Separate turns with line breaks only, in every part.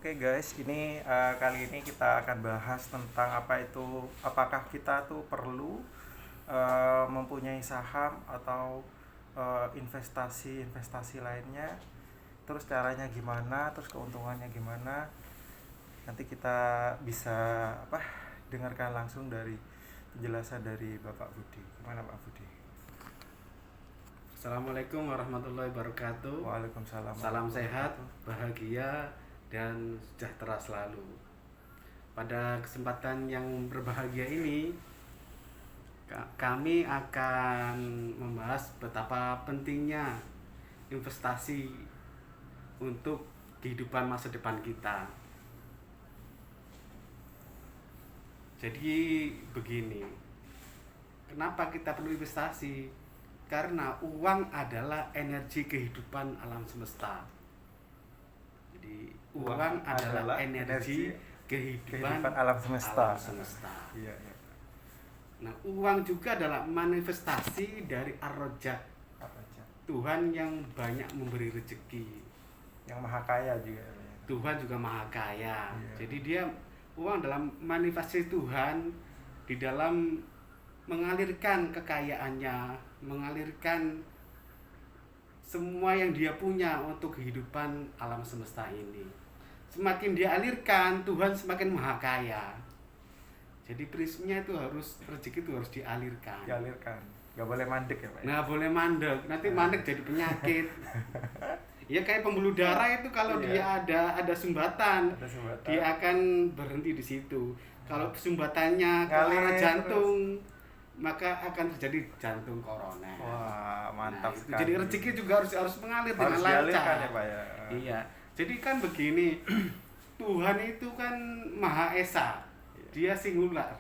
Oke guys, ini kali ini kita akan bahas tentang apakah kita tuh perlu mempunyai saham atau investasi lainnya, terus caranya gimana, terus keuntungannya gimana. Nanti kita bisa dengarkan langsung dari penjelasan dari Bapak Budi. Gimana Pak Budi?
Assalamualaikum warahmatullahi wabarakatuh.
Waalaikumsalam.
Salam sehat, bahagia, dan sejahtera selalu. Pada kesempatan yang berbahagia ini, kami akan membahas betapa pentingnya investasi untuk kehidupan masa depan kita. Jadi begini, kenapa kita perlu investasi? Karena uang adalah energi kehidupan alam semesta. Jadi uang adalah energi kehidupan
alam semesta.
Iya.
Iya.
Nah, uang juga adalah manifestasi dari Ar-Razzaq, Tuhan yang banyak memberi rezeki,
yang maha kaya juga.
Tuhan juga maha kaya.
Iya.
Jadi uang dalam manifestasi Tuhan di dalam mengalirkan kekayaannya, mengalirkan semua yang dia punya untuk kehidupan alam semesta ini. Semakin dia alirkan, Tuhan semakin maha kaya. Jadi prinsipnya itu rezeki itu harus dialirkan.
Gak boleh mandek ya Pak?
Nah, boleh mandek. Nanti mandek jadi penyakit. Ya kayak pembuluh darah itu kalau dia ada sumbatan, dia akan berhenti di situ. Kalau sumbatannya ke arah jantung, maka akan terjadi jantung koroner.
Wah, mantap sekali.
Jadi rezeki juga harus mengalir dengan lancar.
Ya, Pak, ya.
Iya. Jadi kan begini, Tuhan itu kan Maha Esa. Dia singular.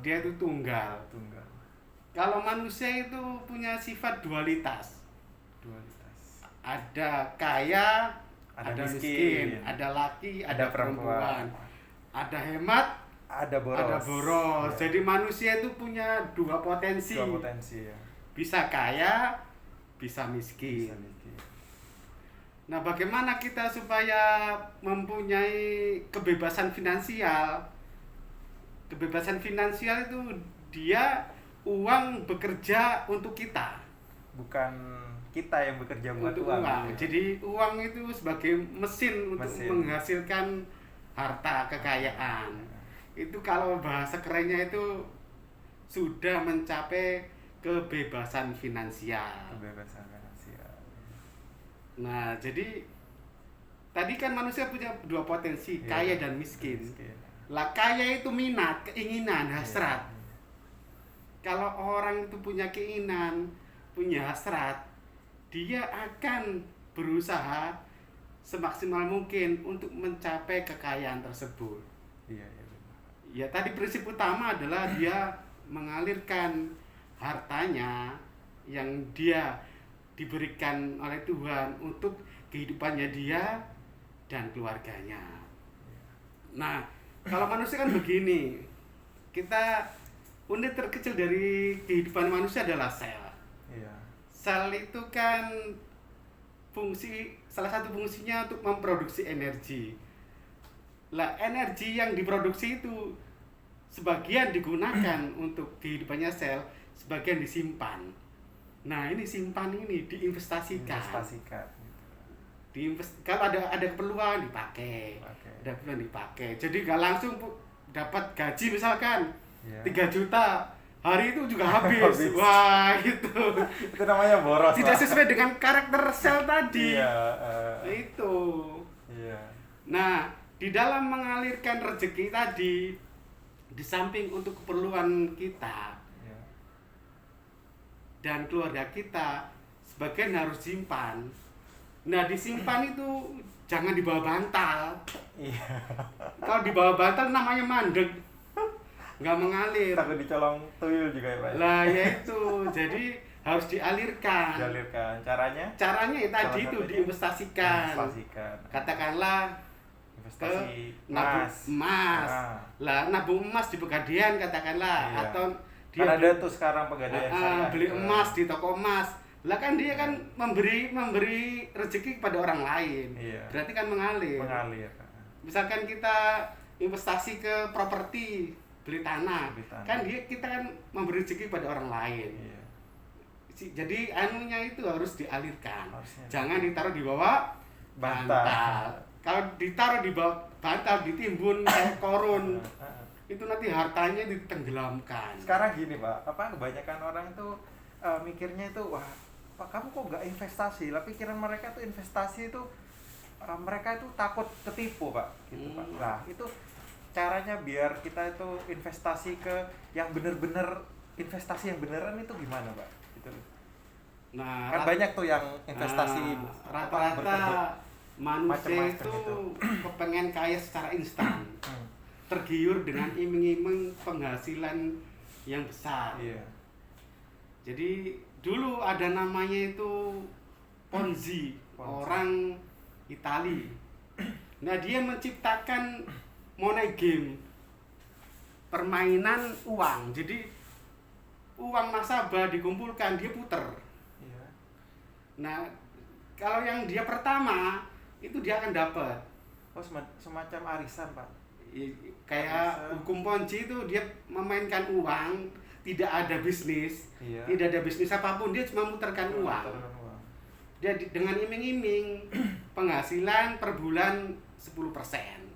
Dia itu tunggal. Kalau manusia itu punya sifat dualitas. Ada kaya, ada miskin, ada laki, ada perempuan. Ada hemat, ada boros.
Ya.
Jadi manusia itu punya dua potensi
ya.
Bisa kaya, bisa miskin. Nah, bagaimana kita supaya mempunyai kebebasan finansial? Kebebasan finansial itu uang bekerja untuk kita,
bukan kita yang bekerja
untuk
uang.
Ya. Jadi uang itu sebagai mesin untuk menghasilkan harta kekayaan. Itu kalau bahasa kerennya itu sudah mencapai kebebasan finansial. Nah, jadi tadi kan manusia punya dua potensi, kaya dan miskin. Lah, kaya itu minat, keinginan, hasrat. Kalau orang itu punya keinginan, punya hasrat, dia akan berusaha semaksimal mungkin untuk mencapai kekayaan tersebut. Ya, tadi prinsip utama adalah dia mengalirkan hartanya yang dia diberikan oleh Tuhan untuk kehidupannya dia dan keluarganya. Nah, kalau manusia kan begini, unit terkecil dari kehidupan manusia adalah sel. Sel itu kan salah satu fungsinya untuk memproduksi energi. Lah, energi yang diproduksi itu sebagian digunakan untuk kehidupannya sel, sebagian disimpan. Nah, ini simpan ini diinvestasikan. Kalau ada keperluan dipakai. Ada keperluan dipakai. Jadi nggak langsung dapat gaji misalkan 3 juta, hari itu juga habis. Wah, itu
namanya boros.
Tidak sesuai dengan karakter sel tadi. Itu. Nah, di dalam mengalirkan rezeki tadi, di samping untuk keperluan kita dan keluarga kita, sebagian harus simpan. Nah, disimpan itu jangan dibawa bantal. Kalau dibawa bantal namanya mandek, nggak mengalir.
Takut dicolong tuyul juga ya Pak?
Lah, ya itu. Jadi harus dialirkan. Caranya ya tadi itu diinvestasikan. Katakanlah
investasi
emas. Lah, nabung emas di Pegadaian katakanlah, atau
dia ada tuh sekarang Pegadaian
beli emas di toko emas. Lah kan dia kan memberi rezeki kepada orang lain.
Iya.
Berarti kan mengalir.
Mengalir.
Misalkan kita investasi ke properti, beli tanah,
Beli tanah.
kan kita kan memberi rezeki pada orang lain.
Iya.
Jadi anunya itu harus dialirkan.
Harusnya.
Jangan ditaruh di bawah bantal. Kalau ditaruh di bawah bantal ditimbun kayak korun, itu nanti hartanya ditenggelamkan.
Sekarang gini Pak, kebanyakan orang itu mikirnya itu, wah Pak kamu kok nggak investasi? Lah pikiran mereka tuh investasi itu mereka itu takut ketipu Pak, gitu Pak. Nah itu caranya biar kita itu investasi ke yang bener-bener investasi yang beneran itu gimana Pak? Gitu.
Nah,
Kan banyak tuh yang investasi
rata-rata manusia
macam-macam
itu
gitu.
kepengen kaya secara instan, tergiur dengan iming-iming penghasilan yang besar.
Iya.
Jadi dulu ada namanya itu Ponzi, orang Itali. Nah dia menciptakan money game, permainan uang. Jadi uang nasabah dikumpulkan, dia puter.
Iya.
Nah kalau yang dia pertama itu dia akan dapat.
Oh semacam arisan Pak.
Kayak
Arisan.
hukum Ponzi itu dia memainkan uang, tidak ada bisnis,
Iya.
tidak ada bisnis apapun, dia cuma muterkan uang. Dia dengan iming-iming penghasilan per bulan 10%.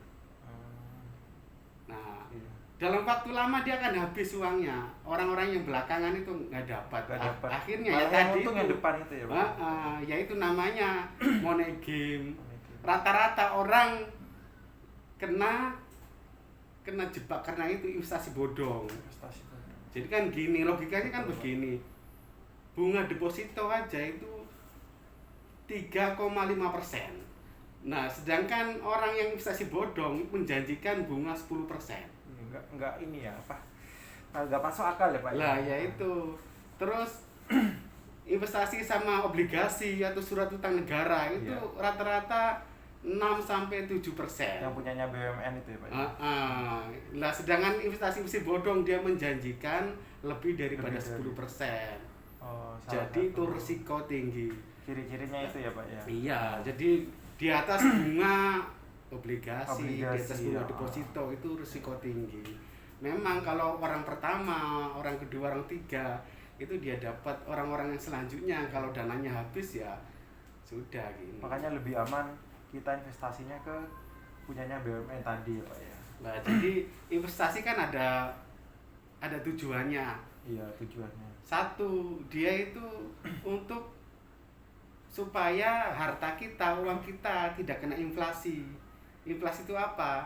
Nah,
Iya.
dalam waktu lama dia akan habis uangnya. Orang-orang yang belakangan itu nggak dapat.
Nggak dapat.
Akhirnya
Malah
ya
yang
tadi
untung
itu,
yang depan itu ya Pak.
ya itu namanya money game. Rata-rata orang kena jebak karena itu investasi bodong.
Investasi bodong.
Jadi kan gini, logikanya kan begini. Bunga deposito aja itu 3,5%. Nah, sedangkan orang yang investasi bodong menjanjikan bunga 10%.
Enggak ini ya apa? Enggak masuk akal ya Pak.
Lah ya itu. Terus investasi sama obligasi atau surat utang negara itu rata-rata 6-7%.
Yang punyanya BUMN itu ya Pak.
Lah sedangkan investasi bodong dia menjanjikan lebih daripada 10%.
Oh,
Jadi itu risiko tinggi.
Ciri-cirinya itu ya Pak ya.
Iya, jadi di atas bunga obligasi, di atas bunga
ya.
deposito itu risiko tinggi. Memang kalau orang pertama, orang kedua, orang tiga itu dia dapat, orang-orang yang selanjutnya kalau dananya habis ya sudah gitu.
Makanya lebih aman kita investasinya ke punyanya BUMN tadi ya Pak ya.
Nah, jadi investasi kan ada tujuannya.
Iya, tujuannya.
Satu, dia itu untuk supaya harta kita, uang kita tidak kena inflasi. Inflasi itu apa?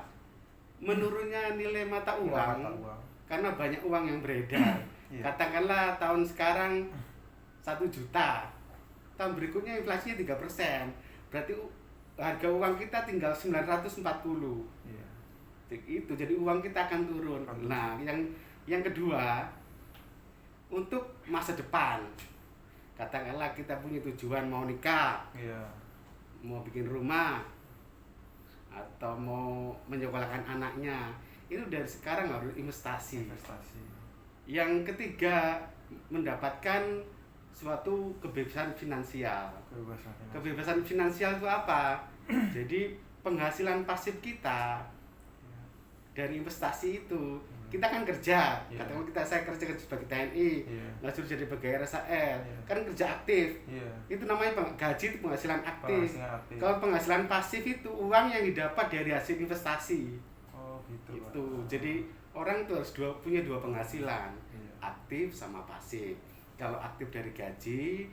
Menurunnya nilai mata uang. Karena banyak uang yang beredar. Katakanlah tahun sekarang 1 juta. Tahun berikutnya inflasinya 3%. Berarti harga uang kita tinggal 940.
Iya.
Itu jadi uang kita akan turun. Nah, yang kedua, untuk masa depan. Katakanlah kita punya tujuan mau nikah, mau bikin rumah, atau mau menyekolahkan anaknya, itu dari sekarang harus investasi. Yang ketiga, mendapatkan suatu kebebasan finansial. Kebebasan finansial itu apa? Jadi penghasilan pasif kita dari investasi itu, kita kan kerja, katakanlah saya kerja sebagai TNI, nggak jadi pegawai RSAL, kan kerja aktif, itu namanya gaji, itu penghasilan aktif. Kalau penghasilan pasif itu uang yang didapat dari hasil investasi.
Oh gitu.
Itu jadi orang itu harus punya dua penghasilan, aktif sama pasif. Kalau aktif dari gaji,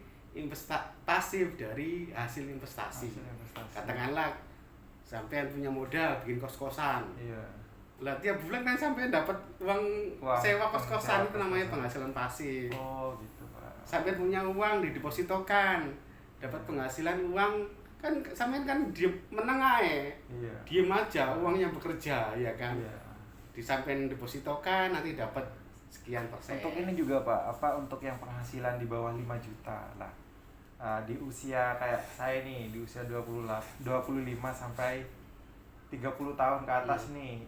pasif dari hasil investasi. Katakanlah sampean punya modal bikin kos-kosan. Lah tiap bulan kan sampai dapat uang sewa kos-kosan, itu namanya penghasilan pasif.
Oh gitu Pak.
Sampai punya uang didepositokan, dapat penghasilan uang, kan sampean kan diem meneng ae. Diem aja uangnya bekerja ya kan. Disampein depositokan nanti dapat sekian persen.
Untuk ini juga Pak, untuk yang penghasilan di bawah 5 juta lah. Di usia kayak saya nih, di usia 25 sampai 30 tahun ke atas nih,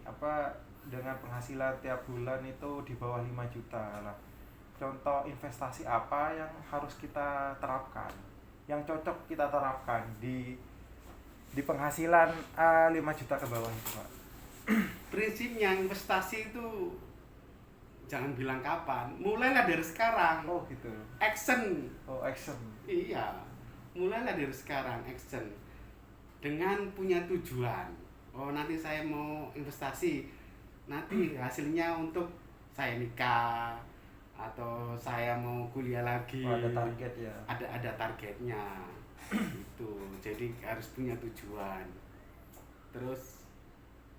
dengan penghasilan tiap bulan itu di bawah 5 juta lah. contoh investasi apa yang harus kita terapkan, yang cocok kita terapkan di penghasilan 5 juta ke bawah itu Pak.
Prinsipnya investasi itu jangan bilang kapan, mulailah dari sekarang.
Oh gitu.
Action.
Oh action.
Iya, mulailah dari sekarang, action. Dengan punya tujuan. Oh nanti saya mau investasi, nanti hasilnya untuk saya nikah atau saya mau kuliah lagi.
Oh, ada target ya.
Ada targetnya. Itu. Jadi harus punya tujuan. Terus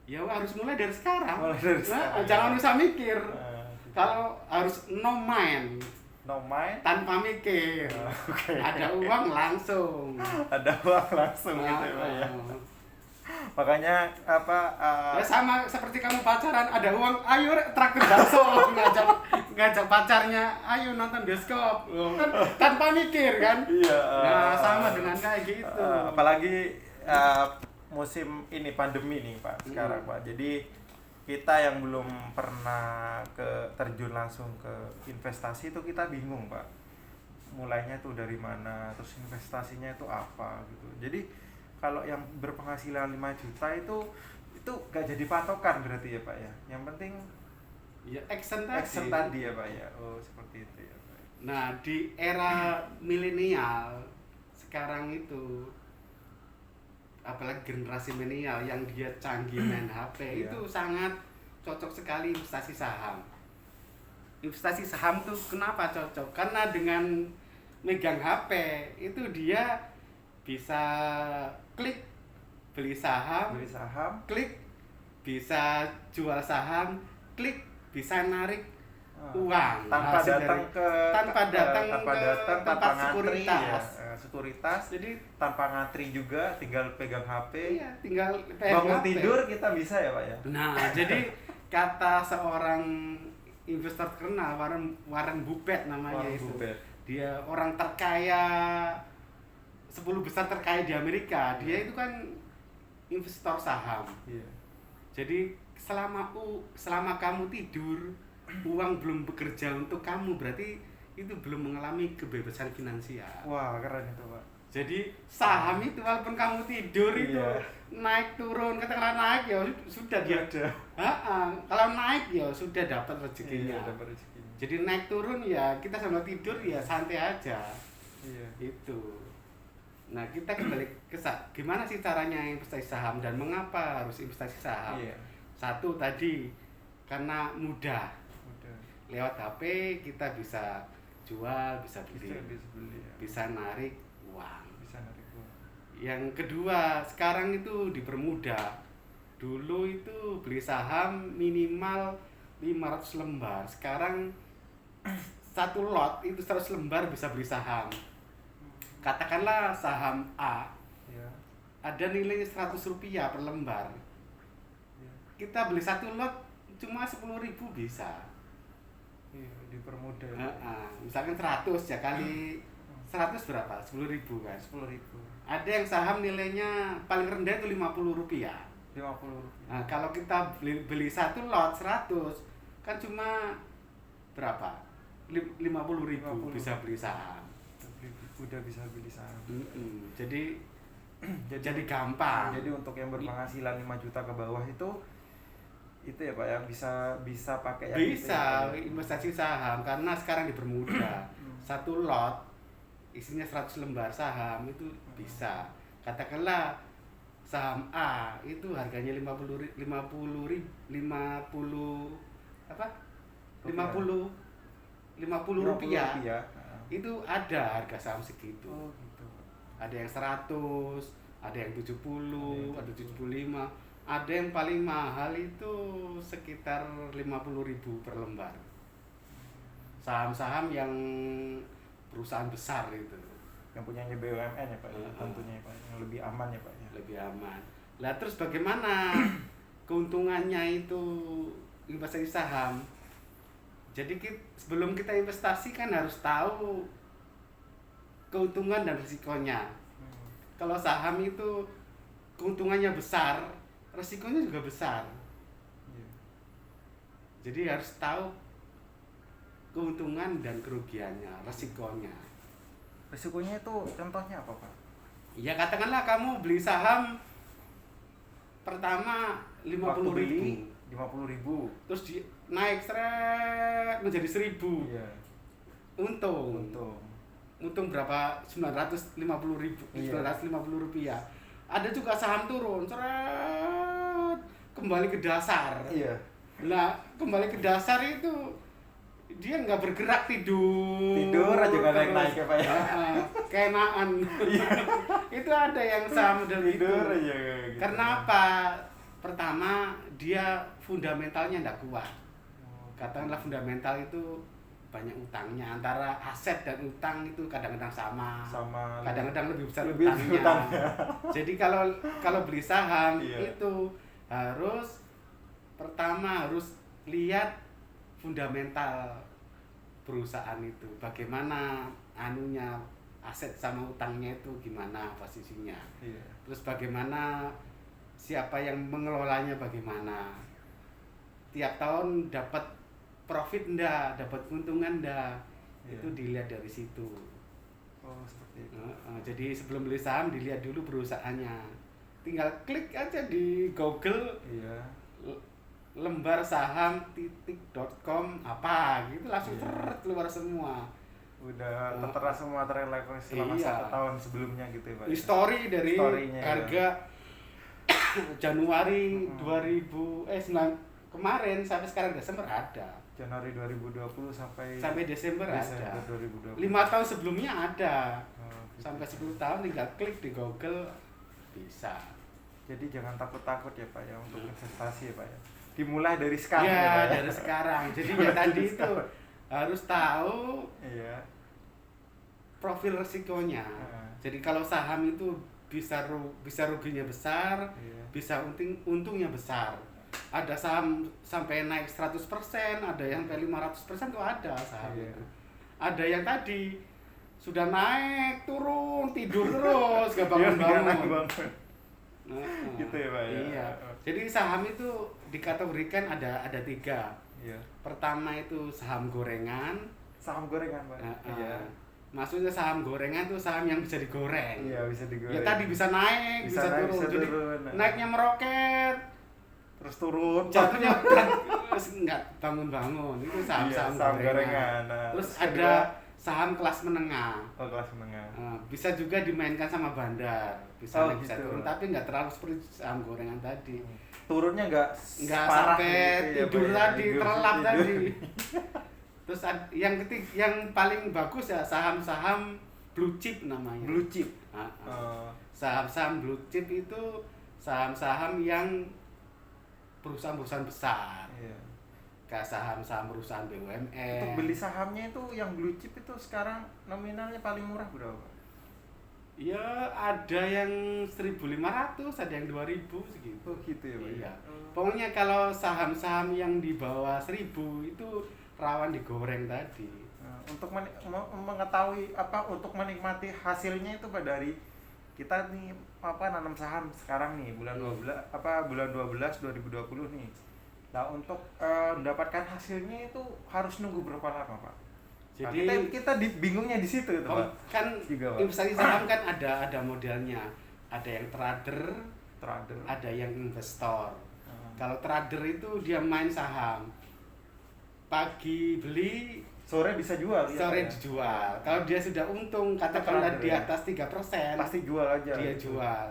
ya harus mulai dari sekarang.
Mulai dari sekarang.
Jangan usah mikir.
Gitu.
Kalau harus no mind.
No mind.
Tanpa mikir.
Okay.
Ada uang langsung.
Ada uang langsung gitu ya Pak ya. Makanya
Ya sama seperti kamu pacaran, ada uang, ayo traktir bakso, ngajak pacarnya, ayo nonton bioskop, kan tanpa mikir kan?
Iya.
Nah sama dengan kayak gitu.
Apalagi musim ini pandemi nih Pak sekarang Pak. Jadi kita yang belum pernah terjun langsung ke investasi itu kita bingung Pak. Mulainya tuh dari mana, terus investasinya itu apa gitu. Jadi kalau yang berpenghasilan 5 juta itu gak jadi patokan berarti ya Pak ya. Yang penting
ya action
tadi ya Pak ya. Oh seperti itu ya Pak.
Nah di era milenial sekarang itu, apalagi generasi milenial yang dia canggih main HP, itu sangat cocok sekali investasi saham. Investasi saham tuh kenapa cocok? Karena dengan megang HP itu dia bisa klik beli saham, klik bisa jual saham, klik bisa narik uang
tanpa datang ke
tempat sekuritas.
Sekuritas. Jadi tanpa ngantri juga, tinggal pegang HP.
Iya, tinggal pegang
bangun
HP.
tidur kita bisa ya Pak ya.
Nah, jadi kata seorang investor terkenal Warren Buffett namanya.
Warren
itu.
Buffett.
Dia orang terkaya 10 besar terkaya di Amerika. Dia itu kan investor saham.
Iya.
Jadi selama kamu tidur, uang belum bekerja untuk kamu, berarti itu belum mengalami kebebasan finansial.
Wah, keren itu Pak.
Jadi saham itu walaupun kamu tidur itu naik turun, katakanlah naik ya sudah dia ada. Kalau naik ya sudah dapat rezekinya.
Iya, dapat rezekinya.
Jadi naik turun ya kita sama tidur ya santai aja.
Iya.
Itu. Nah kita kembali ke gimana sih caranya investasi saham dan mengapa harus investasi saham?
Iya.
Satu tadi karena mudah. Lewat HP kita bisa jual, bisa beli, bisa narik uang. Yang kedua, sekarang itu dipermudah. Dulu itu beli saham minimal 500 lembar. Sekarang satu lot itu 100 lembar bisa beli saham. Katakanlah saham A. Ada nilai 100 rupiah per lembar. Kita beli satu lot cuma 10.000 bisa.
Iya, dipermudah.
Misalkan 100 ya kali 100 berapa? 10.000 kan?
10.000.
Ada yang saham nilainya paling rendah itu 50 rupiah.
50 rupiah.
Nah, kalau kita beli satu lot 100 kan cuma berapa? 50.000 bisa beli saham.
Udah bisa beli saham.
Jadi gampang.
Jadi untuk yang berpenghasilan 5 juta ke bawah itu ya Pak yang bisa pakai yang
bisa investasi saham karena sekarang dipermudah. Satu lot isinya 100 lembar saham itu bisa. Katakanlah saham A itu harganya 50 rupiah. Itu ada harga saham segitu.
Oh, gitu.
Ada yang 100, ada yang 70, ada 75. Ada yang paling mahal itu sekitar 50.000 per lembar. Saham-saham yang perusahaan besar itu.
Yang punyanya BUMN ya Pak, tentunya ya Pak, yang lebih aman ya Pak ya.
Lebih aman. Lah terus bagaimana keuntungannya itu investasi saham? Jadi sebelum kita investasi kan harus tahu keuntungan dan risikonya. Kalau saham itu keuntungannya besar, resikonya juga besar. Jadi harus tahu keuntungan dan kerugiannya, resikonya.
Risikonya itu contohnya apa, Pak?
Ya katakanlah kamu beli saham pertama 50.000,
50.000.
terus naik seret menjadi 1.000.
Iya.
Untung berapa? 950.000,
Iya.
950 rupiah. Ada juga saham turun seret kembali ke dasar.
Iya.
Nah, kembali ke dasar itu dia nggak bergerak, tidur
Aja nggak
terus.
naik ya, Pak ya.
Keenaan. Itu ada yang saham model itu.
Tidur aja gitu.
Karena apa? Pertama, dia fundamentalnya nggak kuat. Katakanlah fundamental itu banyak utangnya, antara aset dan utang itu kadang-kadang sama, kadang-kadang lebih besar utangnya. Jadi kalau beli saham itu pertama harus lihat fundamental perusahaan itu, bagaimana anunya, aset sama utangnya itu gimana posisinya. Terus bagaimana, siapa yang mengelolanya, bagaimana, tiap tahun dapat profit ndak, dapat keuntungan ndak, itu dilihat dari situ.
Seperti itu.
Jadi sebelum beli saham dilihat dulu perusahaannya, tinggal klik aja di Google lembar saham.com apa gitu, langsung keluar semua.
Udah tertera semua terrelevasi selama 1 tahun sebelumnya gitu ya, Pak.
History dari harga Januari 9 kemarin sampai sekarang Desember ada.
Januari 2020
sampai Desember ada.
2020.
5 tahun sebelumnya ada. Sampai 10 tahun tinggal klik di Google bisa.
Jadi jangan takut-takut ya, Pak ya, untuk investasi ya, Pak ya. Dimulai dari sekarang
ya,
Pak.
Dari sekarang. Jadi ya tadi itu harus tahu profil resikonya. Jadi kalau saham itu bisa ruginya besar, bisa untungnya besar. Ada saham sampai naik 100%, ada yang sampai 500% tuh ada saham itu. Ada yang tadi sudah naik, turun, tidur terus, gak bangun-bangun.
Gitu ya, Pak ya.
Iya. Jadi saham itu dikategorikan ada 3. Pertama itu saham gorengan.
Saham gorengan, Pak.
Maksudnya saham gorengan tuh saham yang bisa digoreng.
Iya, bisa digoreng.
Ya tadi bisa naik, bisa turun. Jadi naiknya meroket,
terus turun,
jatuhnya terus enggak bangun-bangun. Itu saham gorengan. Terus ada saham kelas menengah.
Kelas menengah.
Bisa juga dimainkan sama bandar. Bisa naik, bisa
gitu.
turun, tapi enggak terlalu seperti saham gorengan tadi.
Turunnya enggak
sampai
gitu,
tidur tadi, terlelap tadi. Terus yang paling bagus ya saham-saham blue chip namanya.
Blue chip.
Saham-saham blue chip itu saham-saham yang perusahaan-perusahaan besar. Kayak saham-saham perusahaan BUMN.
Untuk beli sahamnya itu yang blue chip itu sekarang nominalnya paling murah berapa?
Ya ada yang 1.500, ada yang 2.000 segitu.
Gitu ya, Pak.
Iya. Pokoknya kalau saham-saham yang di bawah 1.000 itu rawan digoreng tadi.
Untuk mengetahui untuk menikmati hasilnya itu, Pak, dari kita nih nanam saham sekarang nih bulan 12 2020 nih. Nah, untuk mendapatkan hasilnya itu harus nunggu berapa lama, Pak?
Jadi
kita bingungnya di situ itu, Pak.
Kan investasi saham kan ada modelnya. Ada yang trader, ada yang investor. Kalau trader itu dia main saham. Pagi beli,
sore bisa jual.
Sore dijual. Kalau dia sudah untung, katakanlah di atas 3%,
pasti jual aja.
Dia jual.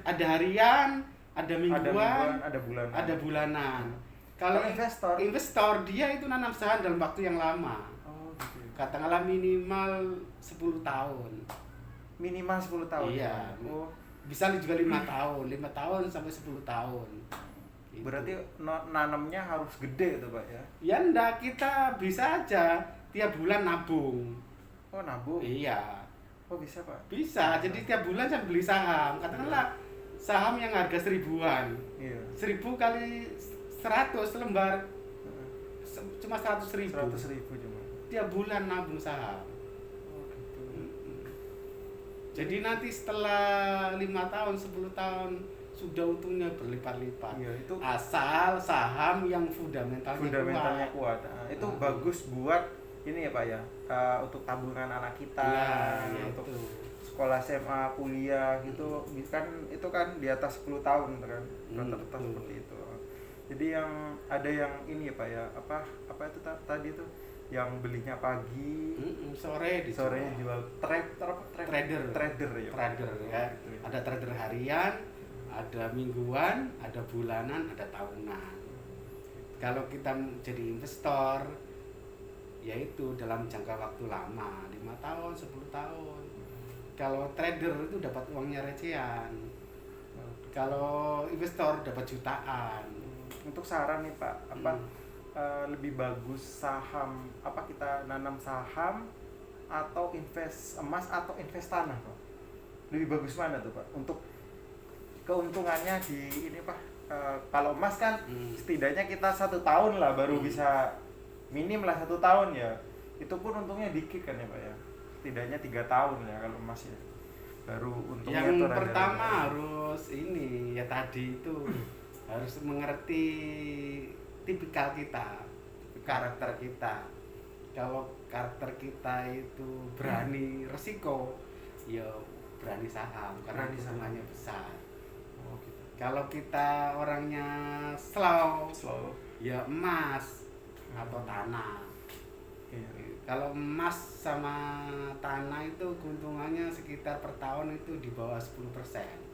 Ada harian, ada mingguan, ada bulanan. Kalau investor dia itu nanam saham dalam waktu yang lama. Katakanlah minimal 10 tahun.
Minimal 10 tahun.
Iya. Bisa juga 5 tahun, 5 tahun sampai 10 tahun.
Berarti nanamnya harus gede itu, Pak ya?
Ya enggak, kita bisa aja tiap bulan nabung.
Oh, nabung?
Iya.
Oh, bisa, Pak?
Bisa, jadi tiap bulan saya beli saham. Katakanlah saham yang harga 1.000-an. 1.000 kali 100 lembar cuma 100.000.
100.000 cuma.
Tiap bulan nabung saham. Jadi nanti setelah 5 tahun, 10 tahun sudah untungnya berlipat-lipat.
Iya, itu
Asal saham yang fundamentalnya
kuat. Nah, itu
Ah.
bagus buat ini ya Pak ya, untuk tabungan anak kita,
Ya,
untuk
itu.
sekolah SMA, kuliah gitu, kan itu kan di atas 10 tahun kan, rata-rata
betul.
seperti itu. Jadi yang ada yang ini ya Pak ya, apa itu tadi tuh yang belinya pagi,
Sore dijual.
sorenya jual
Trader.
trader ya.
Trader ya.
Gitu ya.
Ada trader harian, ada mingguan, ada bulanan, ada tahunan. Kalau kita jadi investor, yaitu dalam jangka waktu lama, 5 tahun, 10 tahun. Kalau trader itu dapat uangnya recehan. Kalau investor dapat jutaan.
Untuk saran nih Pak, lebih bagus saham, kita nanam saham atau invest emas atau invest tanah Pak? Lebih bagus mana tuh Pak? Untuk keuntungannya di ini Pak, kalau emas kan setidaknya kita 1 tahun lah baru bisa, minim lah 1 tahun ya, itu pun untungnya dikit kan ya Pak ya, setidaknya 3 tahun ya kalau emas ya, baru untungnya
Yang
tuh
pertama
rada-rada.
harus ini ya tadi itu harus mengerti tipikal kita, karakter kita. Kalau karakter kita itu berani resiko, ya berani saham karena
Berani saham.
hitungannya besar.
Oh, gitu.
Kalau kita orangnya slow, ya emas atau tanah.
Iya.
Kalau emas sama tanah itu keuntungannya sekitar per tahun itu di bawah 10%.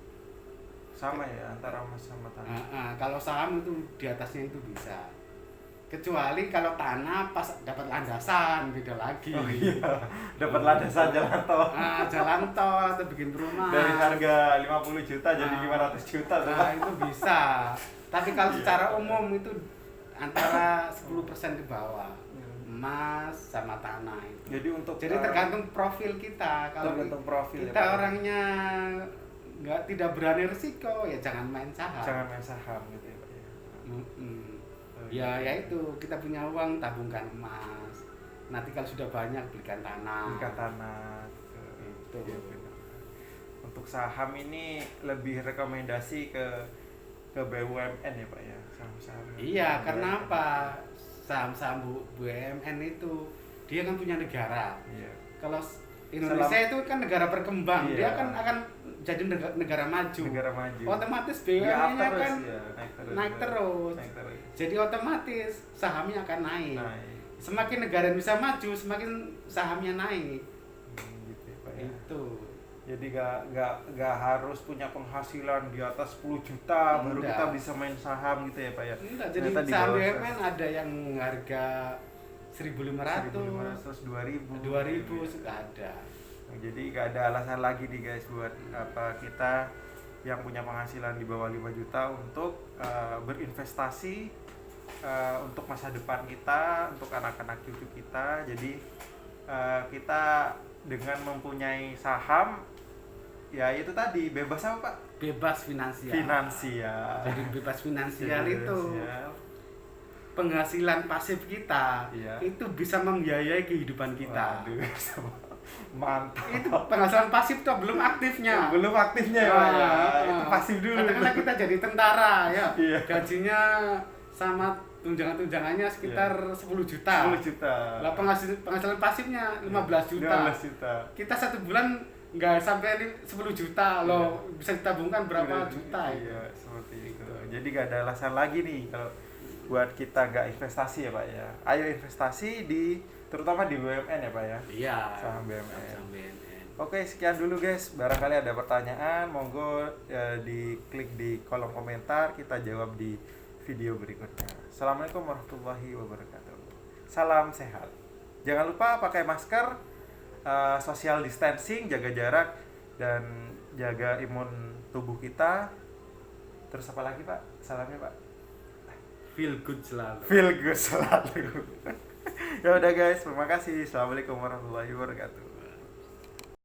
Sama ya antara emas sama tanah.
Kalau saham itu di atasnya itu bisa. Kecuali kalau tanah pas dapat landasan beda lagi.
Oh iya, dapat landasan jalan tol.
Jalan tol atau bikin perumahan.
Dari harga 50 juta jadi 500 juta tuh.
Itu bisa. Tapi kalau
Iya.
secara umum itu antara 10% ke bawah. Emas sama tanah itu.
Jadi
tergantung profil kita. Kalau
tergantung profil
kita
ya, Pak.
orangnya tidak berani risiko, ya jangan main saham.
Jangan main saham gitu ya Pak ya.
Ya itu kita punya uang tabungkan emas. Nanti kalau sudah banyak belikan tanah.
Belikan tanah.
Itu.
Iya, benar. Untuk saham ini lebih rekomendasi ke BUMN ya Pak ya, saham-saham.
Iya, karena apa? Saham-saham BUMN itu dia kan punya negara.
Iya.
Kalau Indonesia itu kan negara berkembang,
Iya.
dia kan akan jadi negara maju.
Negara maju.
Otomatis
Iya,
BUMN-nya
terus
kan
ya,
naik terus. Jadi otomatis sahamnya akan naik. Semakin negara bisa maju, semakin sahamnya naik.
Gitu ya Pak ya.
Itu.
Jadi gak harus punya penghasilan di atas 10 juta baru
Enggak.
kita bisa main saham gitu ya Pak ya.
Enggak, jadi
Ternyata di
saham
bawah
BUMN ada yang harga 1.500,
1.500, 2.000.
2.000 sudah ada.
Nah, jadi gak ada alasan lagi nih guys buat kita yang punya penghasilan di bawah 5 juta untuk berinvestasi untuk masa depan kita, untuk anak-anak cucu kita. Jadi kita dengan mempunyai saham, ya itu tadi bebas apa Pak?
Bebas finansial.
Finansial.
Jadi bebas finansial
Jadi
itu
finansial.
penghasilan pasif kita
Iya.
itu bisa membiayai kehidupan kita.
Waduh, mantap.
Itu penghasilan pasif tuh belum aktifnya.
Belum aktifnya ya Pak ya. Itu pasif dulu.
Katakanlah kita jadi tentara ya.
Iya.
Gajinya sama tunjangan-tunjangannya sekitar 10 juta.
10 juta.
Lah penghasilan pasifnya 15 juta.
15 juta.
Kita 1 bulan nggak sampai 10 juta loh, bisa ditabungkan berapa
Udah,
juta itu.
Iya, seperti itu. Jadi gak ada alasan lagi nih kalau buat kita gak investasi ya Pak ya. Ayo investasi terutama di BUMN ya Pak ya.
Iya.
Saham BUMN.
Saham BUMN.
Oke, sekian dulu guys. Barangkali ada pertanyaan, monggo diklik di kolom komentar, kita jawab di video berikutnya. Assalamualaikum warahmatullahi wabarakatuh. Salam sehat. Jangan lupa pakai masker, social distancing, jaga jarak, dan jaga imun tubuh kita. Terus apa lagi Pak? Salamnya Pak?
Feel good selalu.
Feel good selalu. Ya udah guys, terima kasih. Assalamualaikum warahmatullahi wabarakatuh.